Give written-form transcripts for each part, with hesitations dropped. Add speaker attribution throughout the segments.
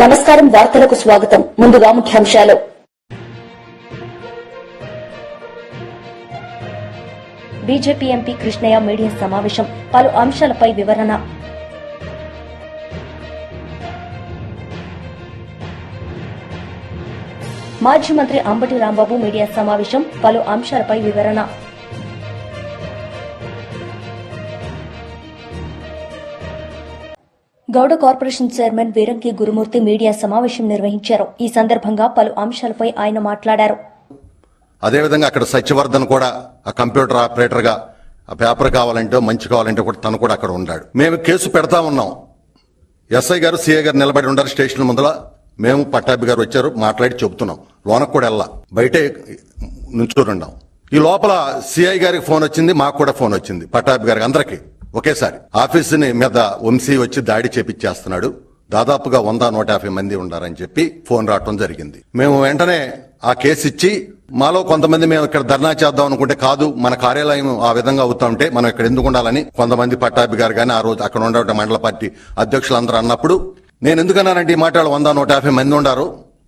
Speaker 1: నమస్కారం. వార్తలకు స్వాగతం. ముందుగా ముఖ్యాంశాలు. బీజేపీ ఎంపీ కృష్ణయ్య మీడియా సమావేశం, పలు అంశాలపై వివరణ. మాజీ మంత్రి అంబటి రాంబాబు మీడియా సమావేశం, పలు అంశాలపై వివరణ. గౌడ కార్పొరేషన్ చైర్మన్ వీరంకి గురుమూర్తి మీడియా సమావేశం నిర్వహించారు. ఈ సందర్భంగా పలు అంశాలపై ఆయన మాట్లాడారు.
Speaker 2: అదేవిధంగా అక్కడ సత్యవర్ధన్ కూడా ఆ కంప్యూటర్ ఆపరేటర్ గా ఆ పేపర్ కావాలంటే మంచి కావాలంటే కూడా తను కూడా అక్కడ ఉన్నాడు. మేము కేసు పెడతా ఉన్నాం. ఎస్ఐ గారు సిఐ గారు నిలబడి ఉండారు స్టేషన్ ముందర. మేము పట్టాభి గారు వచ్చారు, మాట్లాడి చెబుతున్నాం. లోనకు కూడా వెళ్ళా, బయటే నుంచున్నాం. ఈ లోపల సిఐ గారికి ఫోన్ వచ్చింది, మాకు కూడా ఫోన్ వచ్చింది, పట్టాభి గారికి, అందరికీ ఒకేసారి. ఆఫీసుని మీద వంశీ వచ్చి దాడి చేపిచ్చేస్తున్నాడు, దాదాపుగా 100-150 మంది ఉండారని చెప్పి ఫోన్ రావటం జరిగింది. మేము వెంటనే ఆ కేసు ఇచ్చి, మాలో కొంతమంది మేము ఇక్కడ ధర్నా చేద్దాం అనుకుంటే, కాదు మన కార్యాలయం ఆ విధంగా అవుతా ఉంటే మనం ఇక్కడ ఎందుకు ఉండాలని కొంతమంది పట్టాభి గారు కానీ ఆ రోజు అక్కడ ఉండే మండల పార్టీ అధ్యక్షులందరూ అన్నప్పుడు, నేను ఎందుకన్నానంటే ఈ మాట 100-150 మంది ఉండారు,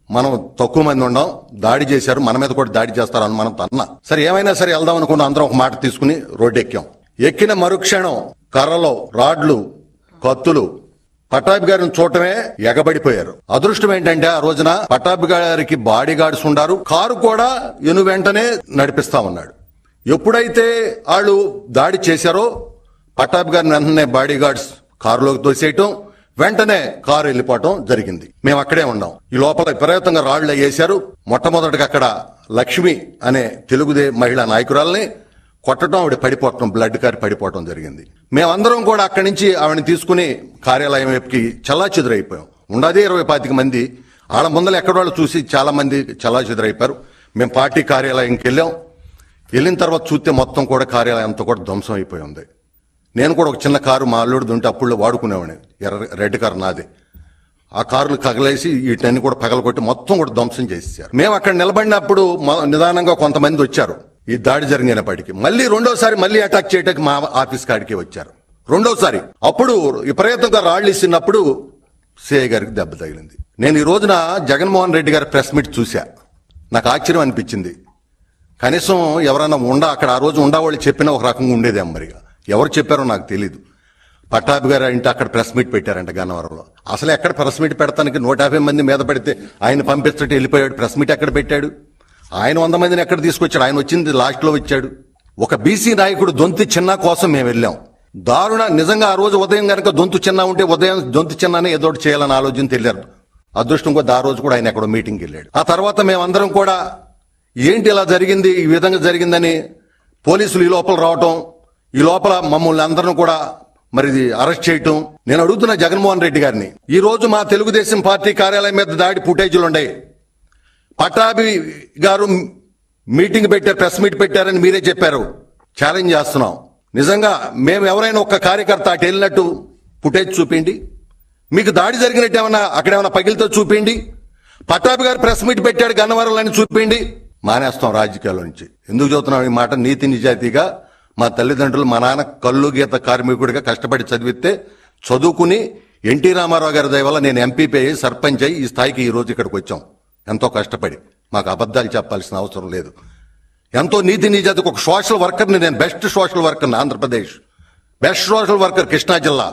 Speaker 2: మనం తక్కువ మంది ఉండం, దాడి చేశారు, మన మీద కూడా దాడి చేస్తారు అని మనం అన్నా. సరే ఏమైనా సరే వెళ్దాం అనుకున్న అందరం ఒక మాట తీసుకుని రోడ్డు ఎక్కాం. ఎక్కిన మరుక్షణం కర్రలో రాడ్లు, కత్తులు, పట్టాభి గారిని చూడటమే ఎగబడిపోయారు. అదృష్టం ఏంటంటే ఆ రోజున పట్టాభి గారికి బాడీ గార్డ్స్ ఉండారు, కారు కూడా వెంటనే నడిపిస్తా ఉన్నాడు. ఎప్పుడైతే వాళ్ళు దాడి చేశారో పట్టాభి గారిని వెంటనే బాడీ గార్డ్స్ కారులోకి తోసేయటం, వెంటనే కారు వెళ్ళిపోవటం జరిగింది. మేము అక్కడే ఉన్నాం. ఈ లోపల విపరీతంగా రాళ్లు వేశారు. మొట్టమొదటిగా అక్కడ లక్ష్మి అనే తెలుగుదే మహిళా నాయకురాలని కొట్టడం, ఆవిడ పడిపోవటం, బ్లడ్ కారి పడిపోవటం జరిగింది. మేమందరం కూడా అక్కడి నుంచి ఆవిడని తీసుకుని కార్యాలయం వైపుకి చెల్లాచెదురైపోయాం. ఉండదే 20-25 మంది. వాళ్ళ ముందర ఎక్కడ వాళ్ళు చూసి చాలా మంది చెల్లాచెదురైపోయారు. మేము పార్టీ కార్యాలయంకి వెళ్ళాం. వెళ్ళిన తర్వాత చూస్తే మొత్తం కూడా కార్యాలయం అంతా కూడా ధ్వంసం అయిపోయి ఉంది. నేను కూడా ఒక చిన్న కారు మా అల్లుడు ఉంటే అప్పుడు వాడుకునేవాడిని, రెడ్ కారు నాదే. ఆ కారులు కగలేసి వీటన్ని కూడా పగలగొట్టి మొత్తం కూడా ధ్వంసం చేసేసారు. మేము అక్కడ నిలబడినప్పుడు నిదానంగా కొంతమంది వచ్చారు. ఈ దాడి జరిగినప్పటికీ మళ్ళీ రెండోసారి మళ్ళీ అటాక్ చేయడానికి మా ఆఫీస్ కాడికి వచ్చారు. రెండోసారి అప్పుడు విపరీతంగా రాళ్లు ఇస్తున్నప్పుడు సిఐ గారికి దెబ్బ తగిలింది. నేను ఈ రోజున జగన్మోహన్ రెడ్డి గారి ప్రెస్ మీట్ చూశా. నాకు ఆశ్చర్యం అనిపించింది. కనీసం ఎవరైనా అక్కడ ఆ రోజు ఉండేవాళ్ళు చెప్పినా ఒక రకంగా ఉండేదేం. మరిగా ఎవరు చెప్పారో నాకు తెలీదు. పట్టాభి గారు అంటే అక్కడ ప్రెస్ మీట్ పెట్టారంట గన్నవరంలో. అసలు ఎక్కడ ప్రెస్ మీట్ పెడతానికి 150 మంది మీద పడితే ఆయన పంపిస్తుంటే వెళ్ళిపోయాడు. ప్రెస్ మీట్ ఎక్కడ పెట్టాడు? ఆయన 100 మందిని ఎక్కడ తీసుకొచ్చాడు? ఆయన వచ్చింది లాస్ట్ లో వచ్చాడు. ఒక బీసీ నాయకుడు దొంతి చిన్న కోసం మేము వెళ్ళాం. దారుణ. నిజంగా ఆ రోజు ఉదయం కనుక దొంతు చిన్న ఉంటే ఉదయం దొంతి చిన్ననే ఏదో చేయాలని ఆలోచన తెలియదు. అదృష్టం కొద్ది ఆ రోజు కూడా ఆయన ఎక్కడో మీటింగ్కి వెళ్ళాడు. ఆ తర్వాత మేమందరం కూడా ఏంటి ఇలా జరిగింది, ఈ విధంగా జరిగిందని పోలీసులు ఈ లోపల రావటం, ఈ లోపల మమ్మల్ని అందరం కూడా మరి అరెస్ట్ చేయటం. నేను అడుగుతున్న జగన్మోహన్ రెడ్డి గారిని, ఈ రోజు మా తెలుగుదేశం పార్టీ కార్యాలయం మీద దాడి ఫుటేజీలు ఉన్నాయి. పట్టాభి గారు మీటింగ్ పెట్టారు, ప్రెస్ మీట్ పెట్టారని మీరే చెప్పారు. ఛాలెంజ్ చేస్తున్నాం. నిజంగా మేము ఎవరైనా ఒక కార్యకర్త అటు వెళ్ళినట్టు ఫుటేజ్ చూపిండి. మీకు దాడి జరిగినట్టు ఏమన్నా అక్కడేమన్నా పగిలితో చూపిండి. పట్టాభి గారు ప్రెస్ మీట్ పెట్టాడు గన్నవరంలో చూపిండి. మానేస్తాం రాజకీయాల నుంచి. ఎందుకు చెబుతున్నాం ఈ మాట? నీతి నిజాయితీగా మా తల్లిదండ్రులు, మా నాన్న కల్లు గీత కార్మికుడిగా కష్టపడి చదివితే, చదువుకుని ఎన్టీ రామారావు గారి దయ వల్ల నేను ఎంపీపీ అయ్యి సర్పంచ్ అయ్యి ఈ స్థాయికి ఈ రోజు ఇక్కడికి వచ్చాం. ఎంతో కష్టపడి. మాకు అబద్ధాలు చెప్పాల్సిన అవసరం లేదు. ఎంతో నీతి నిజాయితీకి ఒక సోషల్ వర్కర్ని నేను, బెస్ట్ సోషల్ వర్కర్ని Andhra Pradesh, best social worker Krishna జిల్లా.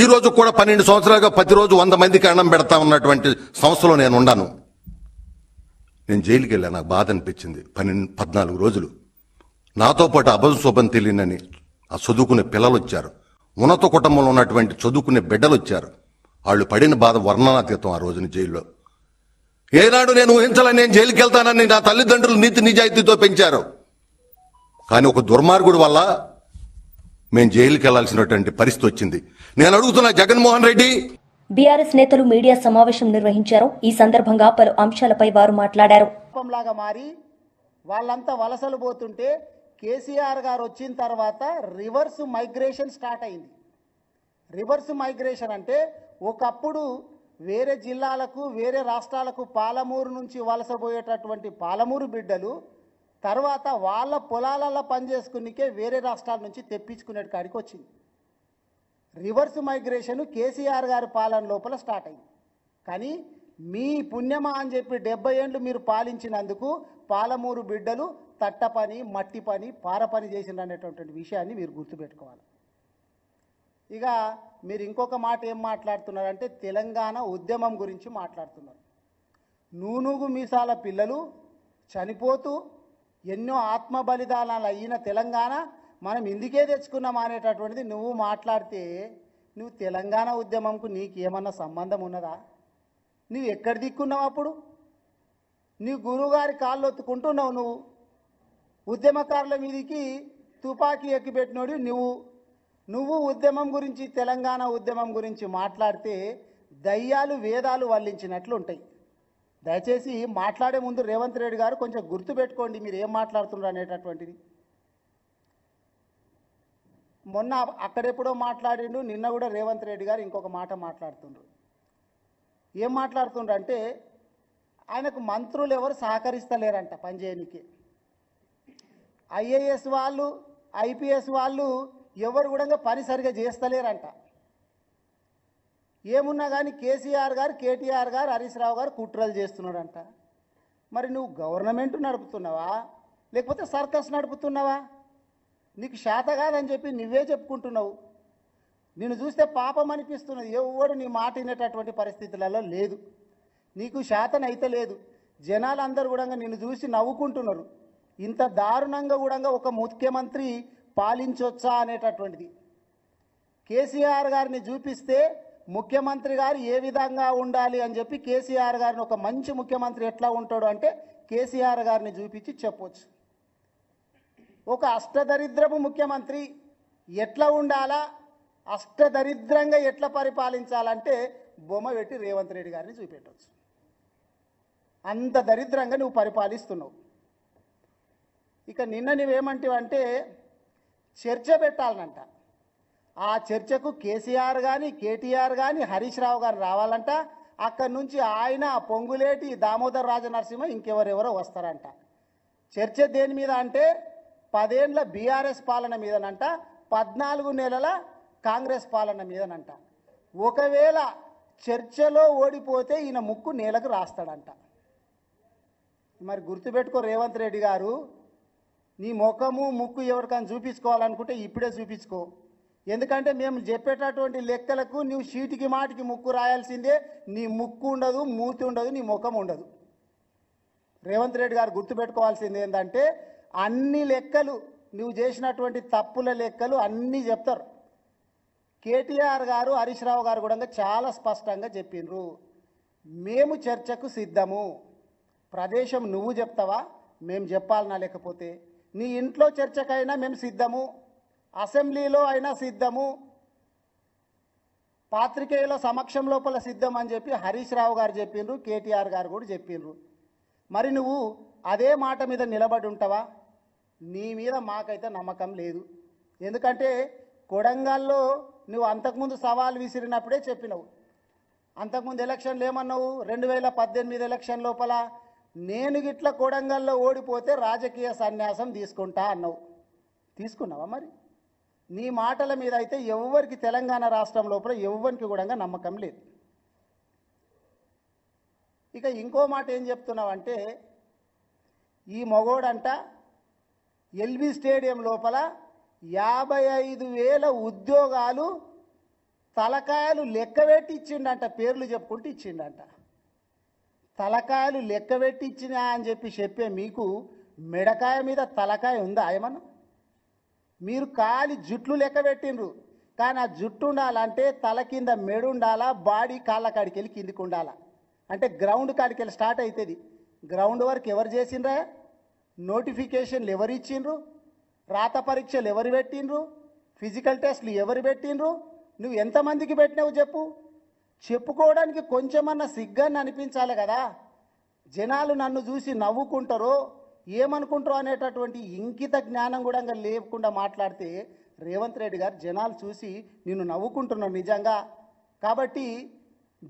Speaker 2: ఈ రోజు కూడా 12 సంవత్సరాలుగా ప్రతిరోజు 100 మందికి అన్నం పెడతా ఉన్నటువంటి సంస్థలో నేను ఉన్నాను. నేను జైలుకి వెళ్ళా. నాకు బాధ అనిపించింది. 14 రోజులు నాతో పాటు అభం శోభం తెలియనని ఆ చదువుకునే పిల్లలు వచ్చారు. ఉన్నత కుటుంబంలో ఉన్నటువంటి చదువుకునే బిడ్డలు వచ్చారు. వాళ్ళు పడిన బాధ వర్ణనాతీతం. ఆ రోజున జైల్లో ఏనాడు నేను ఊహించాలని నేను జైలుకి వెళ్తానని నా తల్లిదండ్రులు నీతి నిజాయితీతో పెంచారు. కానీ ఒక దుర్మార్గుడు వల్ల మేము జైలుకి వెళ్లాల్సినటువంటి పరిస్థితి వచ్చింది. నేను అడుగుతున్నా జగన్మోహన్ రెడ్డి.
Speaker 1: బీఆర్ఎస్ నేతలు మీడియా సమావేశం నిర్వహించారు. ఈ సందర్భంగా పలు అంశాలపై వారు మాట్లాడారు.
Speaker 3: మారి వాళ్ళంతా వలసలు పోతుంటే కేసీఆర్ గారు వచ్చిన తర్వాత రివర్స్ మైగ్రేషన్ స్టార్ట్ అయింది. రివర్స్ మైగ్రేషన్ అంటే ఒకప్పుడు వేరే జిల్లాలకు, వేరే రాష్ట్రాలకు పాలమూరు నుంచి వలసపోయేటటువంటి పాలమూరు బిడ్డలు తర్వాత వాళ్ళ పొలాలలో పనిచేసుకునికే వేరే రాష్ట్రాల నుంచి తెప్పించుకునే కాడికి వచ్చింది. రివర్స్ మైగ్రేషన్ కేసీఆర్ గారి పాలన లోపల స్టార్ట్ అయింది. కానీ మీ పుణ్యమా అని చెప్పి 70 ఏండ్లు మీరు పాలించినందుకు పాలమూరు బిడ్డలు తట్ట పని, మట్టి పని, పార పని చేసిండ్రు అనేటటువంటి విషయాన్ని మీరు గుర్తుపెట్టుకోవాలి. ఇక మీరు ఇంకొక మాట ఏం మాట్లాడుతున్నారంటే తెలంగాణ ఉద్యమం గురించి మాట్లాడుతున్నారు. నూనూగు మీసాల పిల్లలు చనిపోతూ ఎన్నో ఆత్మ బలిదానాలు అయిన తెలంగాణ మనం ఇందుకే తెచ్చుకున్నాం అనేటటువంటిది నువ్వు మాట్లాడితే నువ్వు తెలంగాణ ఉద్యమంకు నీకేమన్నా సంబంధం ఉన్నదా? నువ్వు ఎక్కడ దిక్కున్నావు? అప్పుడు నీ గురువుగారి కాళ్ళు ఒత్తుకుంటున్నావు. ఉద్యమకారుల మీదికి తుపాకీ ఎక్కిపెట్టినోడు నువ్వు ఉద్యమం గురించి, తెలంగాణ ఉద్యమం గురించి మాట్లాడితే దయ్యాలు వేదాలు వల్లించినట్లు ఉంటాయి. దయచేసి మాట్లాడే ముందు రేవంత్ రెడ్డి గారు కొంచెం గుర్తుపెట్టుకోండి మీరు ఏం మాట్లాడుతున్నారు అనేటటువంటిది. మొన్న అక్కడెప్పుడో మాట్లాడిండు, నిన్న కూడా రేవంత్ రెడ్డి గారు ఇంకొక మాట మాట్లాడుతుండ్రు. ఏం మాట్లాడుతుండ్రు అంటే ఆయనకు మంత్రులు ఎవరు సహకరిస్తలేరంట పనిచేయనికి. ఐఏఎస్ వాళ్ళు, ఐపీఎస్ వాళ్ళు ఎవరు కూడా పని సరిగా చేస్తలేరంట. ఏమున్నా కానీ కేసీఆర్ గారు, కేటీఆర్ గారు, హరీష్ రావు గారు కుట్రలు చేస్తున్నాడంట. మరి నువ్వు గవర్నమెంట్ నడుపుతున్నావా లేకపోతే సర్కస్ నడుపుతున్నావా? నీకు శాత కాదని చెప్పి నువ్వే చెప్పుకుంటున్నావు. నిన్ను చూస్తే పాపం అనిపిస్తున్నది. ఎవడు నీ మాట వినేటటువంటి పరిస్థితులలో లేదు. నీకు శాతనైతే లేదు. జనాలందరూ కూడా నిన్ను చూసి నవ్వుకుంటున్నారు. ఇంత దారుణంగా కూడా ఒక ముఖ్యమంత్రి పాలించొచ్చా అనేటటువంటిది. కేసీఆర్ గారిని చూపిస్తే ముఖ్యమంత్రి గారు ఏ విధంగా ఉండాలి అని చెప్పి కేసీఆర్ గారిని ఒక మంచి ముఖ్యమంత్రి ఎట్లా ఉంటాడు అంటే కేసీఆర్ గారిని చూపించి చెప్పొచ్చు. ఒక అష్టదరిద్రపు ముఖ్యమంత్రి ఎట్లా ఉండాలా, అష్టదరిద్రంగా ఎట్లా పరిపాలించాలంటే బొమ్మ పెట్టి రేవంత్ రెడ్డి గారిని చూపెట్టవచ్చు. అంత దరిద్రంగా నువ్వు పరిపాలిస్తున్నావు. ఇక నిన్న నువ్వేమంటావంటే చర్చ పెట్టాలనంట. ఆ చర్చకు కేసీఆర్ కానీ, కేటీఆర్ కానీ, హరీష్ రావు గారు రావాలంట. అక్కడి నుంచి ఆయన, పొంగులేటి, దామోదర్ రాజనరసింహ ఇంకెవరెవరో వస్తారంట. చర్చ దేని మీద అంటే 10 ఏండ్ల బీఆర్ఎస్ పాలన మీదనంట, 14 నెలల కాంగ్రెస్ పాలన మీదనంట. ఒకవేళ చర్చలో ఓడిపోతే ఈయన ముక్కు నేలకు రాస్తాడంట. మరి గుర్తుపెట్టుకో రేవంత్ రెడ్డి గారు, నీ ముఖము ముక్కు ఎవరికైనా చూపించుకోవాలనుకుంటే ఇప్పుడే చూపించుకో. ఎందుకంటే మేము చెప్పేటటువంటి లెక్కలకు నువ్వు చీటికి మాటికి ముక్కు రాయాల్సిందే. నీ ముక్కు ఉండదు, మూతి ఉండదు, నీ ముఖం ఉండదు. రేవంత్ రెడ్డి గారు గుర్తుపెట్టుకోవాల్సింది ఏంటంటే అన్ని లెక్కలు నువ్వు చేసినటువంటి తప్పుల లెక్కలు అన్నీ చెప్తారు. కేటీఆర్ గారు, హరీష్ రావు గారు కూడా చాలా స్పష్టంగా చెప్పిండ్రు. మేము చర్చకు సిద్ధము. ప్రదేశం నువ్వు చెప్తావా, మేము చెప్పాలనా? లేకపోతే నీ ఇంట్లో చర్చకైనా మేము సిద్ధము, అసెంబ్లీలో అయినా సిద్ధము, పాత్రికేయుల సమక్షం లోపల సిద్ధం అని చెప్పి హరీష్ రావు గారు చెప్పిండ్రు, కేటీఆర్ గారు కూడా చెప్పిండ్రు. మరి నువ్వు అదే మాట మీద నిలబడి ఉంటావా? నీ మీద మాకైతే నమ్మకం లేదు. ఎందుకంటే కొడంగల్లో నువ్వు అంతకుముందు సవాల్ విసిరినప్పుడే చెప్పినావు. అంతకుముందు ఎలక్షన్లు ఏమన్నావు? 2018 ఎలక్షన్ లోపల నేను గిట్ల కొడంగల్లో ఓడిపోతే రాజకీయ సన్యాసం తీసుకుంటా అన్నావు. తీసుకున్నావా? మరి నీ మాటల మీద అయితే ఎవరికి తెలంగాణ రాష్ట్రం లోపల ఎవరికి కూడా నమ్మకం లేదు. ఇక ఇంకో మాట ఏం చెప్తున్నావంటే ఈ మగోడంట ఎల్బీ స్టేడియం లోపల 55,000 ఉద్యోగాలు తలకాయలు లెక్కబెట్టి ఇచ్చిండంట. పేర్లు చెప్పుకుంటూ ఇచ్చిండంట. తలకాయలు లెక్కబెట్టి ఇచ్చినా అని చెప్పే మీకు మెడకాయ మీద తలకాయ ఉందా ఏమన్నా? మీరు కాలి జుట్లు లెక్క పెట్టిండ్రు. కానీ ఆ జుట్టు ఉండాలంటే తల కింద మెడు ఉండాలా, బాడీ కాళ్ళ కాడికి వెళ్ళి కిందికి ఉండాలా. అంటే గ్రౌండ్ కాడికి వెళ్ళి స్టార్ట్ అవుతుంది. గ్రౌండ్ వరకు ఎవరు చేసిండ్రా? నోటిఫికేషన్లు ఎవరు ఇచ్చిండ్రు? రాత పరీక్షలు ఎవరు పెట్టిండ్రు? ఫిజికల్ టెస్ట్లు ఎవరు పెట్టిండ్రు? నువ్వు ఎంతమందికి పెట్టినావు చెప్పు. చెప్పుకోవడానికి కొంచెమన్నా సిగ్గాన్ని అనిపించాలి కదా. జనాలు నన్ను చూసి నవ్వుకుంటారో ఏమనుకుంటారో అనేటటువంటి ఇంకిత జ్ఞానం కూడా లేకుండా మాట్లాడితే రేవంత్ రెడ్డి గారు జనాలు చూసి నిన్ను నవ్వుకుంటున్నారు నిజంగా. కాబట్టి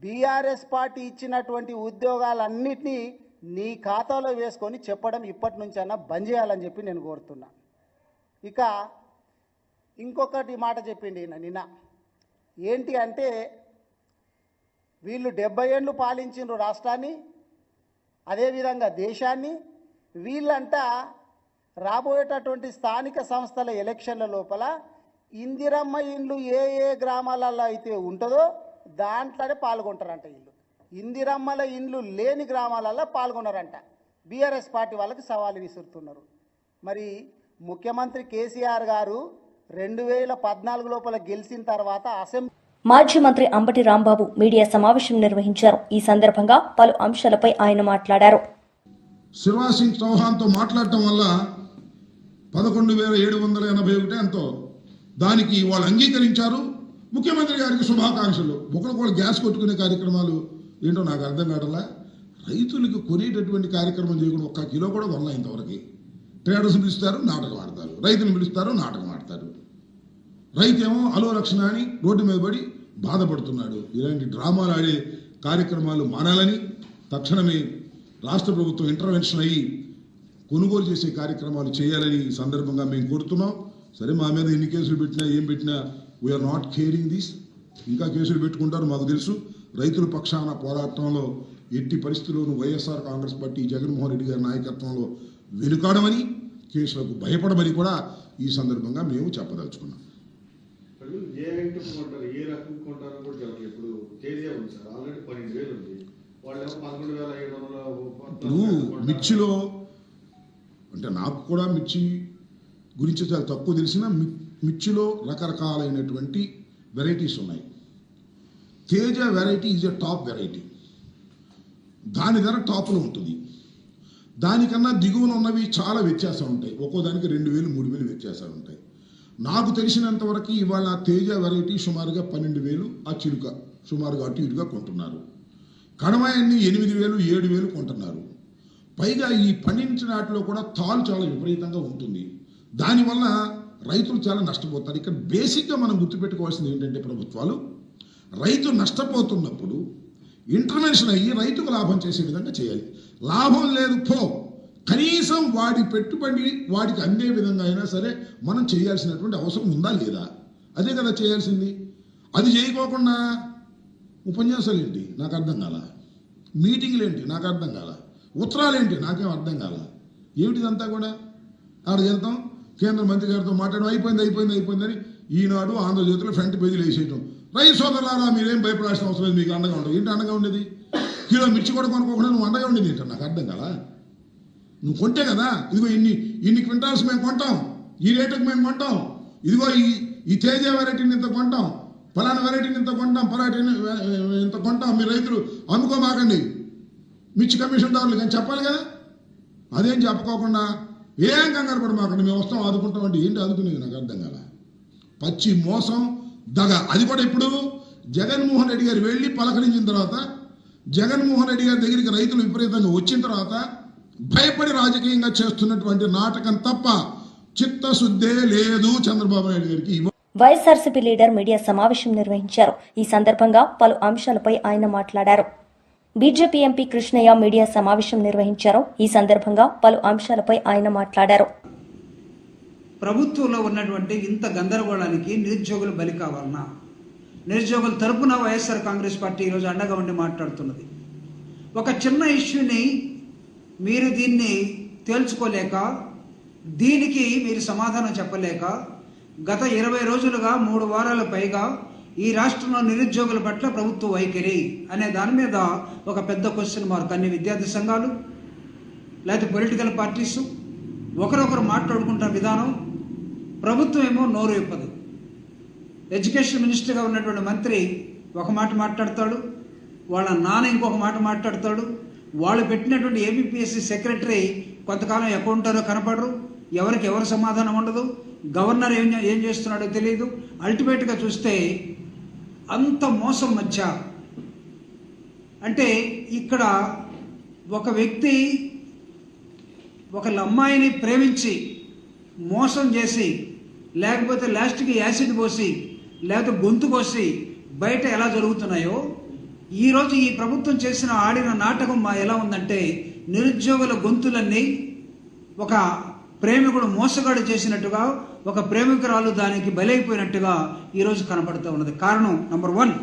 Speaker 3: బీఆర్ఎస్ పార్టీ ఇచ్చినటువంటి ఉద్యోగాలన్నింటినీ నీ ఖాతాలో వేసుకొని చెప్పడం ఇప్పటి నుంచైనా బంద్ చేయాలని చెప్పి నేను కోరుతున్నా. ఇక ఇంకొకటి మాట చెప్పిండి నిన్న. ఏంటి అంటే వీళ్ళు 70 ఏళ్ళు పాలించిండ్రు రాష్ట్రాన్ని, అదేవిధంగా దేశాన్ని. వీళ్ళంతా రాబోయేటటువంటి స్థానిక సంస్థల ఎలక్షన్ల లోపల ఇందిరమ్మ ఇండ్లు ఏ ఏ గ్రామాలలో అయితే ఉంటుందో దాంట్లోనే పాల్గొంటారంట. వీళ్ళు ఇందిరమ్మల ఇండ్లు లేని గ్రామాలలో పాల్గొన్నారంట. బీఆర్ఎస్ పార్టీ వాళ్ళకి సవాలు విసురుతున్నారు. మరి ముఖ్యమంత్రి కేసీఆర్ గారు 2014 లోపల గెలిచిన తర్వాత అసెంబ్లీ
Speaker 1: మాజీ మంత్రి అంబటి రాంబాబు మీడియా సమావేశం నిర్వహించారు. ఈ సందర్భంగా పలు అంశాలపై ఆయన మాట్లాడారు.
Speaker 4: శివరాజ్ సింగ్ చౌహాన్తో మాట్లాడటం వల్ల 11,781 ఎంతో దానికి వాళ్ళు అంగీకరించారు. ముఖ్యమంత్రి గారికి శుభాకాంక్షలు. ఒకరికొకరు గ్యాస్ కొట్టుకునే కార్యక్రమాలు ఏంటో నాకు అర్థం కావట్లా. రైతులకు కొనేటటువంటి కార్యక్రమం చేయకుండా 1 కిలో కూడా కొనలే ఇంతవరకు. ట్రేడర్స్ పిలుస్తారు, నాటకం ఆడతారు. రైతులు పిలుస్తారు, నాటకం ఆడతారు. రైతేమో అలో రక్షణ అని రోడ్డు మీద పడి బాధపడుతున్నాడు. ఇలాంటి డ్రామాలు ఆడే కార్యక్రమాలు మానాలని తక్షణమే రాష్ట్ర ప్రభుత్వం ఇంటర్వెన్షన్ అయ్యి కొనుగోలు చేసే కార్యక్రమాలు చేయాలని ఈ సందర్భంగా మేము కోరుతున్నాం. సరే, మా మీద ఎన్ని కేసులు పెట్టినా ఏం పెట్టినా వీఆర్ నాట్ కేరింగ్ దిస్. ఇంకా కేసులు పెట్టుకుంటారు మాకు తెలుసు. రైతుల పక్షాన పోరాటంలో ఎట్టి పరిస్థితుల్లోనూ వైఎస్ఆర్ కాంగ్రెస్ పార్టీ జగన్మోహన్ రెడ్డి గారి నాయకత్వంలో వెనుకాడమని, కేసులకు భయపడమని కూడా ఈ సందర్భంగా మేము చెప్పదలుచుకున్నాం. ఇప్పుడు మిర్చిలో అంటే నాకు కూడా మిర్చి గురించి చాలా తక్కువ తెలిసిన మిర్చిలో రకరకాలైనటువంటి వెరైటీస్ ఉన్నాయి. Teja variety is a top variety. దాని ధర టాప్లో ఉంటుంది. దానికన్నా దిగువన ఉన్నవి చాలా వ్యత్యాసం ఉంటాయి. ఒక్కో దానికి 2,000, 3,000 వ్యత్యాసాలు ఉంటాయి. నాకు తెలిసినంతవరకు ఇవాళ తేజ వెరైటీ సుమారుగా 12,000, ఆ చిలుక సుమారుగా అటు ఇటుగా కొంటున్నారు. కడమాయన్ని 8,000, 7,000 కొంటున్నారు. పైగా ఈ పండించిన వాటిలో కూడా తాలు చాలా విపరీతంగా ఉంటుంది. దానివల్ల రైతులు చాలా నష్టపోతారు. ఇక్కడ బేసిక్గా మనం గుర్తుపెట్టుకోవాల్సింది ఏంటంటే, ప్రభుత్వాలు రైతు నష్టపోతున్నప్పుడు ఇంటర్వెన్షన్ అయ్యి రైతుకు లాభం చేసే విధంగా చేయాలి. లాభం లేదు కనీసం వాడి పెట్టుబడి వాడికి అందే విధంగా అయినా సరే మనం చేయాల్సినటువంటి అవసరం ఉందా లేదా? అదే కదా చేయాల్సింది. అది చేయకోకుండా ఉపన్యాసాలు ఏంటి నాకు అర్థం కాల, మీటింగ్లు ఏంటి నాకు అర్థం కాల, ఉత్తరాలు ఏంటి నాకేం అర్థం కాల. ఏమిటిదంతా కూడా ఆడ వెళ్తాం, కేంద్ర మంత్రి గారితో మాట్లాడడం అయిపోయిందని ఈనాడు ఆంధ్రజ్యోతిలో ఫ్రంట్ పేజీలు వేసేయటం. రైతు సోదరులారా మీరేం భయపడాల్సిన అవసరం లేదు, మీకు అండగా ఉంటుంది. ఏంటి అండగా ఉండేది? కిలో మిర్చి కూడా కొనుక్కోకుండా నువ్వు అండగా ఉండేది ఏంటో నాకు అర్థం కాల. నువ్వు కొంటే కదా, ఇదిగో ఇన్ని క్వింటాల్స్ మేము కొంటాం, ఈ రేటుకు మేము కొంటాం, ఇదిగో ఈ తేజ వెరైటీని ఇంత కొంటాం, ఫలానా వెరైటీని ఇంత కొంటాం, ఇంత కొంటాం, మీరు రైతులు అమ్ముకోమాకండి మిర్చి కమిషన్దారులు కానీ చెప్పాలి కదా. అదేం చెప్పుకోకుండా ఏం కంగారు పడమాకండి, మేము వస్తాం ఆదుకుంటాం అంటే ఏంటి ఆదుకునేది నాకు అర్థం కాల. పచ్చి మోసం దగ. అది కూడా ఇప్పుడు జగన్మోహన్ రెడ్డి గారు వెళ్ళి పలకరించిన తర్వాత, జగన్మోహన్ రెడ్డి గారి దగ్గరికి రైతులు విపరీతంగా వచ్చిన తర్వాత భయపడి రాజకీయంగా చేస్తున్నటువంటి నాటకం తప్ప చిత్తశుద్ధే లేదు చంద్రబాబు నాయుడు గారికి.
Speaker 1: వైఎస్ఆర్సీపీ లీడర్ మీడియా సమావేశం నిర్వహించారు. ఈ సందర్భంగా పలు అంశాలపై ఆయన మాట్లాడారు. బీజేపీ ఎంపీ కృష్ణయ్య మీడియా సమావేశం నిర్వహించారు. ఈ సందర్భంగా పలు అంశాలపై ఆయన మాట్లాడారు.
Speaker 5: ప్రభుత్వంలో ఉన్నటువంటి ఇంత గందరగోళానికి నిరుద్యోగులు బలి కావాలన్నా, నిరుద్యోగుల తరపున వైఎస్ఆర్ కాంగ్రెస్ పార్టీ ఈరోజు అండగా ఉండి మాట్లాడుతున్నది. ఒక చిన్న ఇష్యూని మీరు దీన్ని తేల్చుకోలేక, దీనికి మీరు సమాధానం చెప్పలేక, గత 20 రోజులుగా 3 వారాల పైగా ఈ రాష్ట్రంలో నిరుద్యోగుల పట్ల ప్రభుత్వ వైఖరి అనే దాని మీద ఒక పెద్ద క్వశ్చన్ మార్క్. అన్ని విద్యార్థి సంఘాలు లేకపోతే పొలిటికల్ పార్టీస్ ఒకరొకరు మాట్లాడుకుంటున్న విధానం, ప్రభుత్వం ఏమో నోరు ఇప్పదు. ఎడ్యుకేషన్ మినిస్టర్గా ఉన్నటువంటి మంత్రి ఒక మాట మాట్లాడతాడు, వాళ్ళ నాన్న ఇంకొక మాట మాట్లాడతాడు, వాళ్ళు పెట్టినటువంటి ఏపీపీఎస్సీ సెక్రటరీ కొంతకాలం ఎక్కడ ఉంటారో కనపడరు, ఎవరికి ఎవరు సమాధానం ఉండదు, గవర్నర్ ఏం చేస్తున్నాడో తెలియదు. అల్టిమేట్గా చూస్తే అంత మోసం మధ్య, అంటే ఇక్కడ ఒక వ్యక్తి ఒక అమ్మాయిని ప్రేమించి మోసం చేసి, లేకపోతే లాస్ట్కి యాసిడ్ పోసి, లేకపోతే గొంతు కోసి బయట ఎలా జరుగుతున్నాయో, ఈరోజు ఈ ప్రభుత్వం ఆడిన నాటకం ఎలా ఉందంటే, నిరుద్యోగుల గొంతులన్నీ ఒక ప్రేమికుడు మోసగాడు చేసినట్టుగా, ఒక ప్రేమికురాలు దానికి బలైపోయినట్టుగా ఈరోజు కనపడుతూ ఉన్నది. కారణం number 1,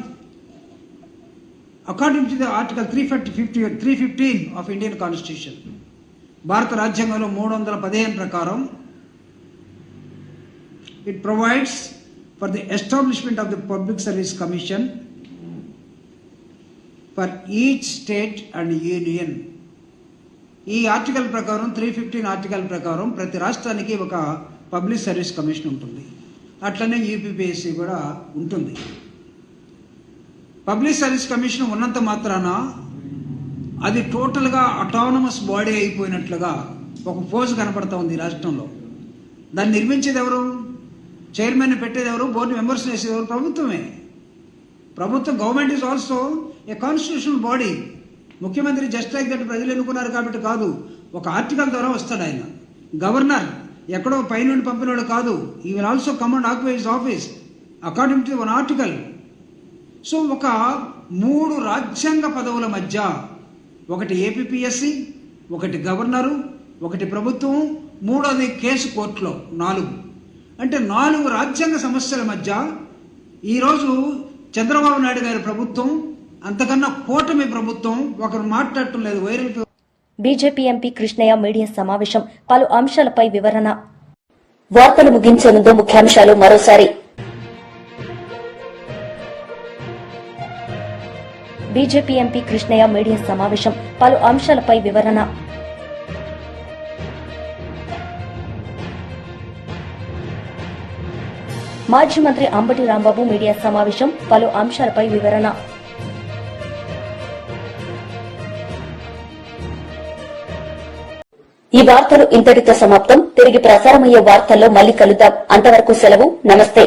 Speaker 5: according to the article 315 of Indian constitution, భారత రాజ్యాంగంలో 315 ప్రకారం it provides for the establishment of the public service commission for each state and union. ఈ ఆర్టికల్ ప్రకారం 315 ఆర్టికల్ ప్రకారం ప్రతి రాష్ట్రానికి ఒక పబ్లిక్ సర్వీస్ కమిషన్ ఉంటుంది. అట్లనే యూపీపీఎస్సీ కూడా ఉంటుంది. పబ్లిక్ సర్వీస్ కమిషన్ ఉన్నంత మాత్రాన అది టోటల్గా అటానమస్ బాడీ అయిపోయినట్లుగా ఒక పోజ్ కనపడతా ఉంది ఈ రాష్ట్రంలో. దాన్ని నిర్మించేది ఎవరు? చైర్మన్ పెట్టేది ఎవరు? బోర్డు మెంబర్స్ వేసేది ఎవరు? ప్రభుత్వమే. ప్రభుత్వం, government is also a constitutional body. ముఖ్యమంత్రి జస్ట్ లైక్ దట్ ప్రజలు ఎన్నుకున్నారు కాబట్టి కాదు, ఒక ఆర్టికల్ ద్వారా వస్తాడు ఆయన. గవర్నర్ ఎక్కడో పైనుండి పంపినవాడు కాదు. ఈ will also come and occupy his office according to one article. So ఒక 3 రాజ్యాంగ పదవుల మధ్య, ఒకటి ఏపీపీఎస్సీ, ఒకటి గవర్నరు, ఒకటి ప్రభుత్వం, మూడోది కేసు కోర్టులో 4. అంటే 4 రాజ్యాంగ సమస్యల మధ్య ఈరోజు చంద్రబాబు నాయుడు గారి ప్రభుత్వం, అంతకన్నా కూటమి ప్రభుత్వం ఒకరు మాట్లాడటం లేదు. Viral
Speaker 1: BJP MP Krishnaiah media సమావేశం, పలు అంశాలపై వివరణ. వార్తలు ముగించే ముందు ముఖ్యాంశాలు మరోసారి. బీజేపీ ఎంపీ కృష్ణయ్య మీడియా సమావేశం, పలు అంశాలపై వివరణ. మాజీ మంత్రి అంబటి రాంబాబు మీడియా సమావేశం, పలు అంశాలపై వివరణ. ఈ వార్తలు ఇంతటితో సమాప్తం. తిరిగి ప్రసారమయ్యే వార్తల్లో మళ్లీ కలుద్దాం. అంతవరకు సెలవు. నమస్తే.